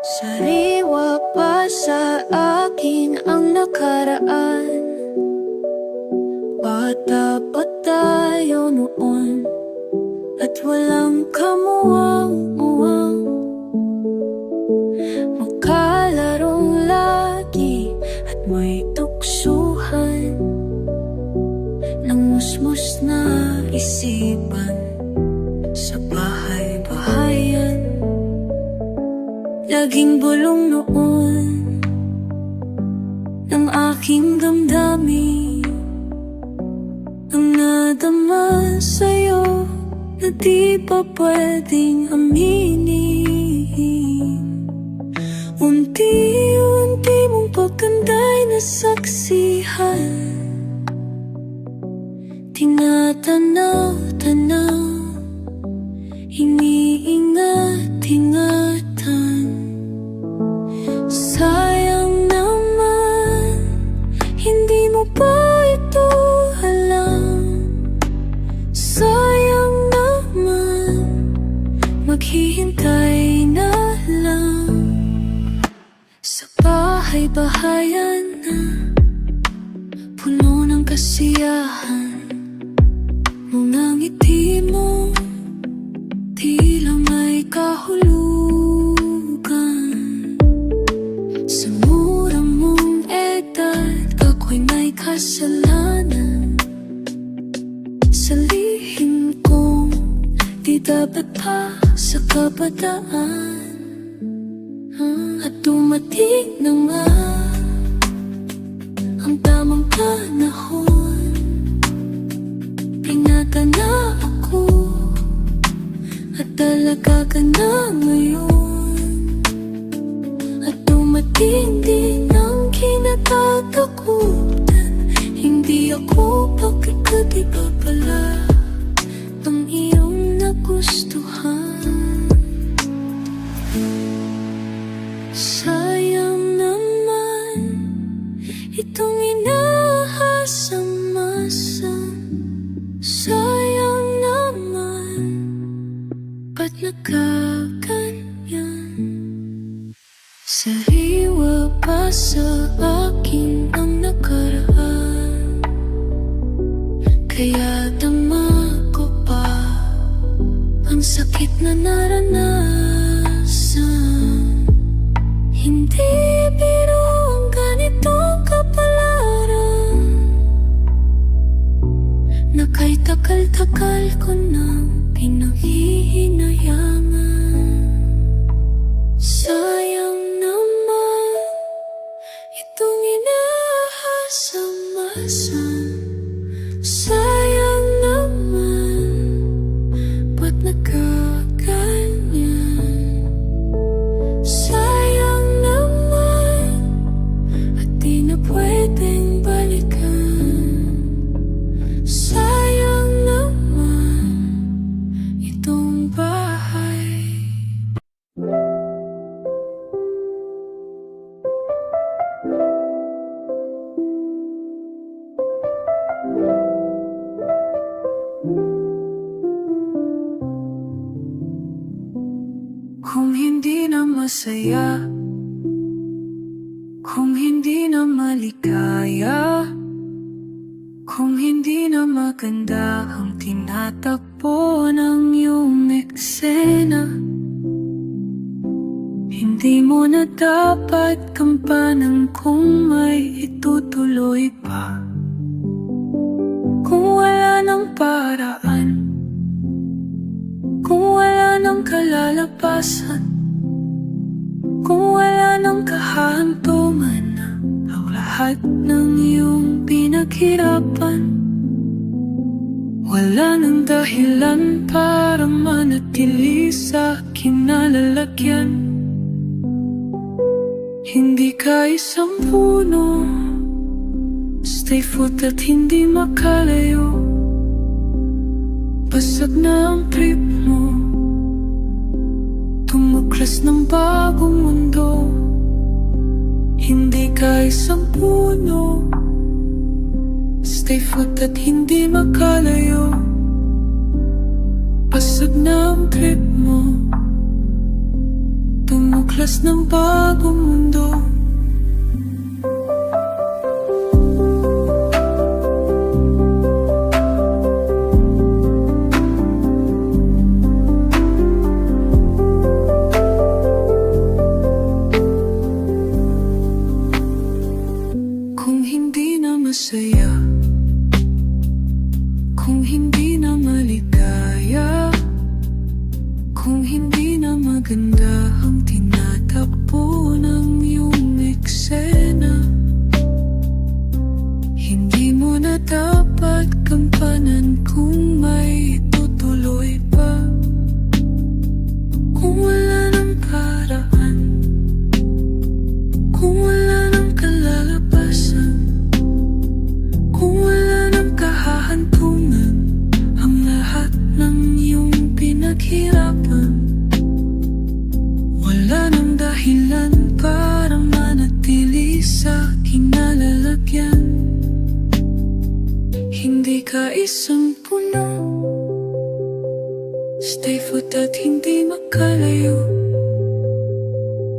Sariwa pa sa akin ang nakaraan. Bata pa tayo noon at walang kamuwang-muwang. Magkalarong lagi at may tuksuhan ng musmus na isipan sa bahay-bahayan. Laging bulong noon ng aking damdamin ang nadama sa'yo na di pa pwedeng aminin. Unti-unti mong pagkanda'y nasaksihan, tinatanaw-tanaw, iniingat-ingatan. Sayang naman, hindi mo pa ito alam. Sayang naman, maghihintay na lang. Sa bahay-bahayan na puno ng kasiyahan, mga ngiti mo tila may kahulugan. Sa mura mong edad, ako'y may kasalanan sa lihim kong di dapat pa sa kabataan. At dumating na nga ang tamang panahon, ingatan na ako at talaga ka na ngayon. At dumating din ang kinatatakutan, hindi ako pagkakadiba pala ang iyong nagustuhan. Sayang naman, itong inaasang masa. Sayang naman, ba't nagkaganyan? Sariwa pa sa akin ang nakaraan, kaya dama ko pa ang sakit na naranasan. Hindi biro ang ganitong kapalaran, na kay takal-takal ko nang pinaghihinayangan. Sayang naman, itong inaasang masang. Sayang naman, ba't nagkaganyan? Sayang naman, at di na pwedeng balikan. Sayang naman, itong bahay. Kung hindi na masaya, kung hindi na maligaya, kung hindi na maganda ang tinatakbo ng iyong eksena, hindi mo na dapat kampanan kung may itutuloy pa. Kung wala ng paraan, kung wala ng kalalabasan, kung wala ng kahantungan ang lahat ng iyong pinaghirapan, wala ng dahilan para manatili sa kinalalagyan. Hindi ka isang puno, stay put at hindi makalayo. Basag na ang trip mo, tumuklas ng bagong mundo. Hindi ka isang puno, stay put at hindi makalayo. Basag na ang trip mo, tumuklas Tumuklas ng bagong mundo. Kung hindi na masaya, kung hindi na maligaya, kung hindi na maganda ang tinatakbo ng iyong eksena, hindi mo na dapat gampanan kung may itutuloy pa. Kung wala ng paraan, kung wala ng kalalabasan, kung wala ng kahahantungan ang lahat ng iyong pinaghirapan, wala ng dahilan para manatili sa kinalalagyan. Hindi ka isang puno, stay put at hindi makalayo.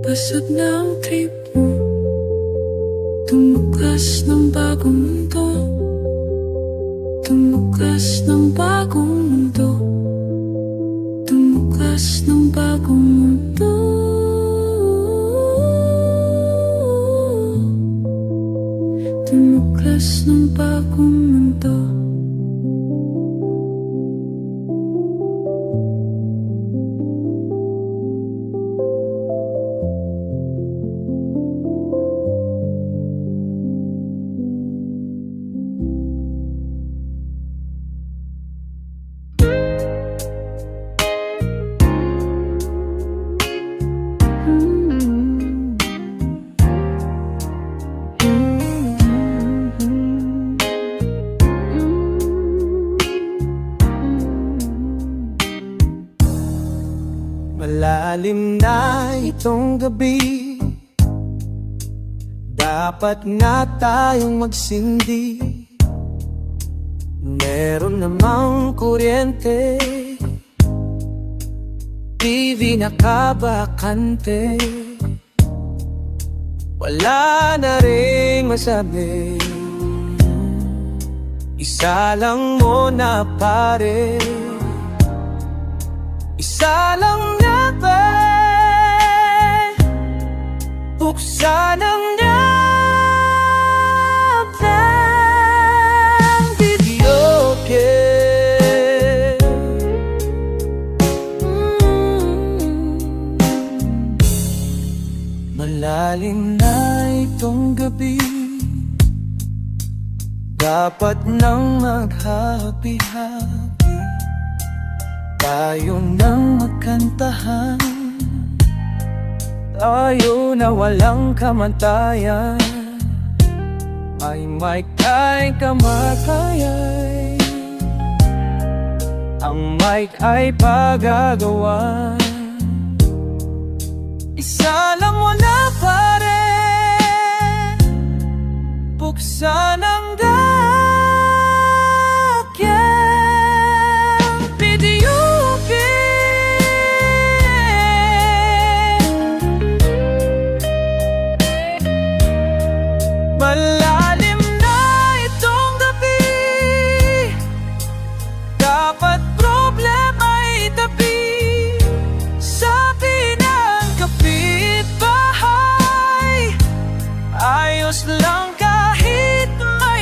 Basag na ang trip mo, tumuklas ng bagong mundo. Tumuklas ng bagong mundo. Tumuklas ng bagong mundo. Tumuklas ng bagong mundo. Malalim na itong gabi, dapat nga tayong magsindi. Meron namang kuryente, TV nakabakante, wala na ring masabi. Isa lang muna pare, isa lang buksan ang natin videoke. Malalim na itong gabi, dapat nang maghahapi-hapi, tayo nang magkantahan, tayo na walang kamantayan. Ay may kay kamakayay, ang mic ay pagagawa. Isa lang muna pare, buksan ang dakyang videoke. Malalim na itong gabi, dapat problema itabi. Sabi ng kapitbahay, ayos lang kahit may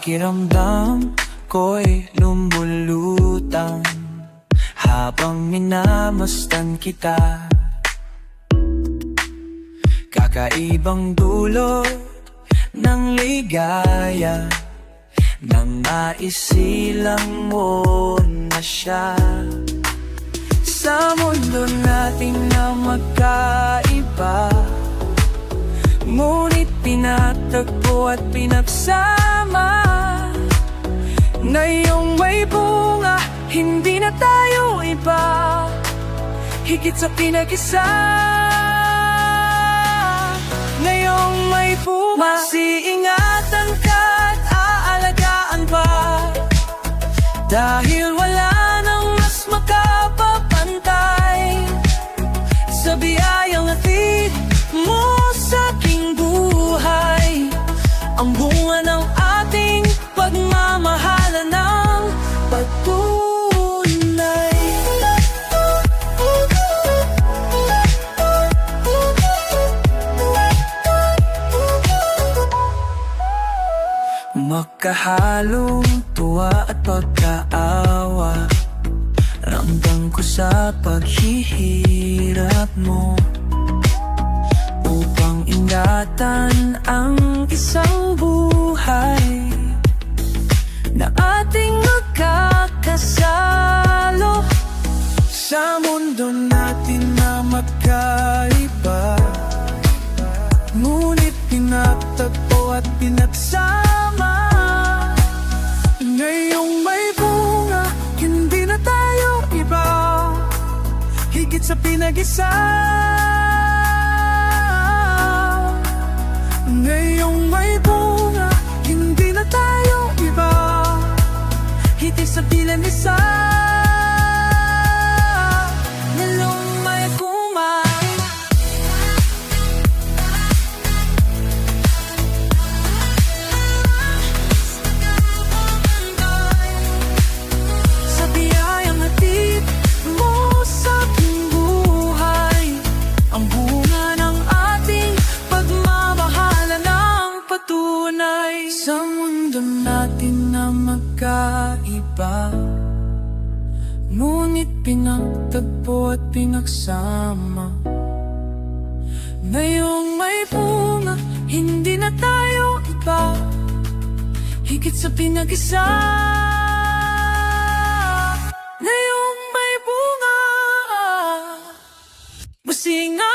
Pakiramdam ko'y lumulutang habang minamasdan kita. Kakaibang dulot ng ligaya nang maisilang mo na siya. Sa mundo natin na magkaiba, ngunit pinatagpo at pinagsama, ngayong may bunga, hindi na tayo iba, higit sa pinag-isa. Ngayong may bunga, siingatan ka at aalagaan pa, dahil wala nang mas makapapantay sa biyayang hatid mo sa aking buhay. Ang bunga ng ating pagmamahala ng pagtunay. Magkahalong tuwa at pagkaawa, ramdam ko sa paghihirap mo, upang ingatan ang isang buhay na ating magkakasalo. Sa mundo natin na magkaiba, ngunit pinagtagpo at pinagsama, ngayong may bunga, hindi na tayo iba, higit sa pinag-isa. Ngayong may bunga, hindi na tayo iba, higit sa pinag-isa. Ngayong may bunga, sa biyayang hatid mo sa aking buhay, ang bunga ng ating pagmamahala ng patunay. Sa mundo natin na magkaiba, ngunit pinagtagpo at pinagsama, ngayong may bunga, hindi na tayo iba, higit sa pinag-isa. Ngayong may bunga, masingatan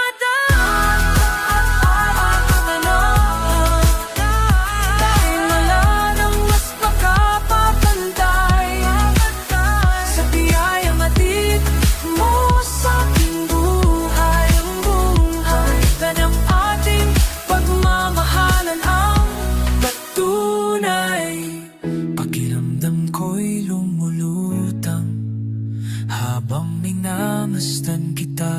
dahil wala nang mas makapapantay sa biyayang hatid mo sa aking buhay. Ang buhay na ng ating pagmamahalan ang patunay. Pakiramdam ko'y lumulutang habang minamasdan kita.